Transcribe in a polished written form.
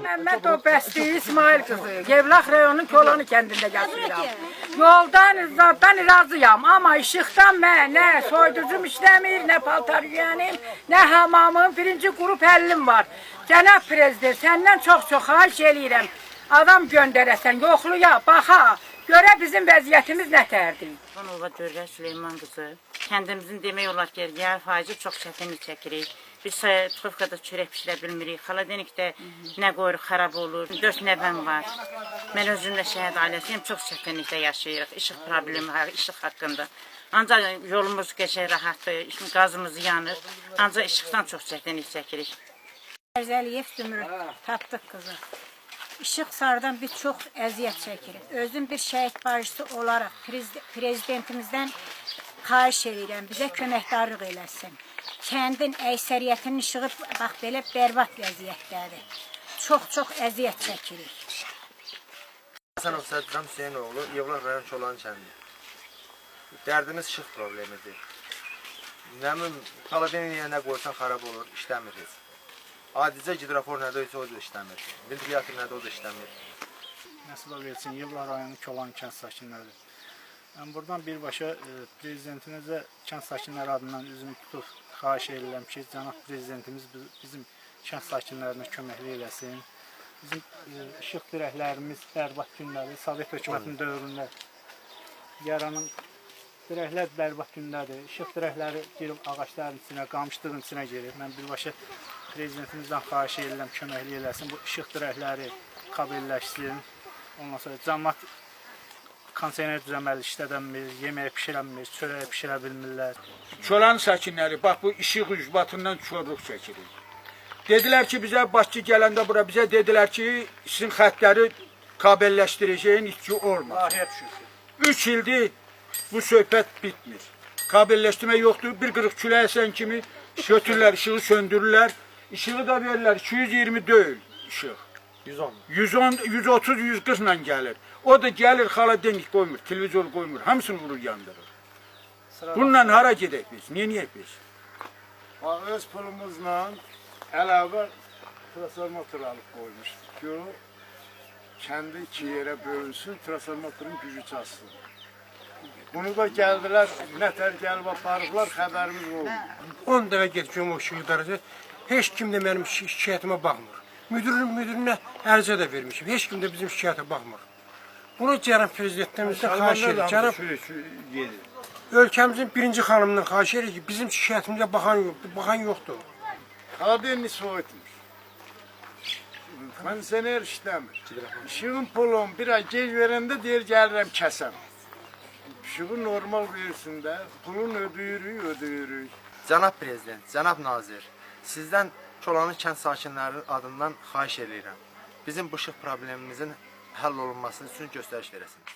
Məhəmməd o bəsti İsmail qızı, Yevlax rayonunun Kolanı kəndində yaşayıram. Yoldan, zaddan razıyam, amma işıqdan mən nə soyducum işləmir, nə paltar yüyənim, nə hamamım, birinci qrup həllim var. Cənab Prezident, səndən çox-çox xahiş eləyirəm, adam göndərəsən, yoxluya, baxa, görə bizim vəziyyətimiz nətərdir. Xanova Dörgə Süleyman qızı, kəndimizin demək olar ki, yer faizi çox çətinlik çəkirik. Biz Tovkada çörək pişirə bilmirik, xaladenikdə nə qoyuruq, xarab olur. 4 nəvəm var. Mən özüm də şəhid ailəsiyəm, çox çətinlikdə yaşayırıq, işıq problemi var, işıq haqqında. Ancaq yolumuz qəşəng rahatdır, qazımız yanır, ancaq işıqdan çox çətinlik çəkirik. Ərzəliyev Zümrüd, tapdıq qızı. İşıq sarıdan biz çox əziyyət çəkirik. Özüm bir şəhid barışçısı olaraq prezidentimizdən xahiş edirəm, bizə köməkdarlıq eləsin. Kəndin əksəriyyətinin işığı bax belə bərbad vəziyyətdədir. Çox-çox əziyyət çəkirik. Həsənov Sədqam Hüseynoğlu, Yevlax rayon Kolanı kəndi. Dərdimiz işıq problemidir. Nəmin xaladenliyə nə qoysan xarab olur, işləmir heç. Adicə gidrofor nədə isə o da işləmir. Ventilyator nədə o da işləmir. Nəsibə versin, Yevlax rayonu Kolanı kənd sakinləri. Mən buradan birbaşa prezidentimizə kənd sakinləri adından üzümü tutub xahiş edirəm ki, cənab prezidentimiz bizim kənd sakinlərinə köməkli eləsin. Bizim işıq dirəklərimiz bərbad günləri, Sovet hökumətinin dövründə yaranan dirəklər bərbad gündədir. İşıq dirəkləri girib ağaçların içinə, qamışlığın içinə girir. Mən birbaşa prezidentimizdən xahiş edirəm köməkli eləsin, bu işıq dirəkləri kabelləşsin. Ondan sonra cəmaət kondisioner düzəməli işlədənmir, yemək pişirənmir, çörək pişirə bilmirlər. Kolan sakinləri, bax bu işıq ucbatından çorluq çəkirik. Dedilər ki, bizə Bakı gələndə bura, bizə dedilər ki, sizin xətləri kabelləşdirəcəyin içki olmaz. 3 ildir bu söhbət bitmir. Kabelləşdirmə yoxdur, bir qırıq küləyə əsən kimi götürürlər, işığı söndürürlər. İşığı da verirlər, 220 deyil işıq. 110, 130, 140 ilə gəlir. O da gəlir, xaladenik qoymur, televizor qoymur, hamısını vurur, yandırır. Bununla hara gedək biz, niyə biz? Öz pulumuzla əlavə transformator alıb qoymuşdur ki, kəndi 2 yerə bölünsün, transformatorun gücü çatsın. Bunu da gəldilər, nətər gəlib aparıblar, xəbərimiz oldu. 10 dəfə getmişəm o işıq idarəsi, heç kim də mənim şikayətimə baxmır. Müdürünə ərizə də vermişim, heç kim də bizim şikayətə baxmır. Bunu cənab prezidentimizdən xahiş edir. Ölkəmizin birinci xanımından xahiş edir ki, bizim şikayətimizə baxan yoxdur. Xaladenini soyutmuş. Kondisioner işləmir. İşığın pulun bir ay gec verəndə deyir, gəlirəm kəsəm. İşığı normal versin də, pulun ödəyirik. Cənab Prezident, cənab Nazir, sizdən Kolanı kənd sakinlərinin adından xahiş edirəm. Bizim bu işıq problemimizin həll olunması üçün göstəriş verəsiniz.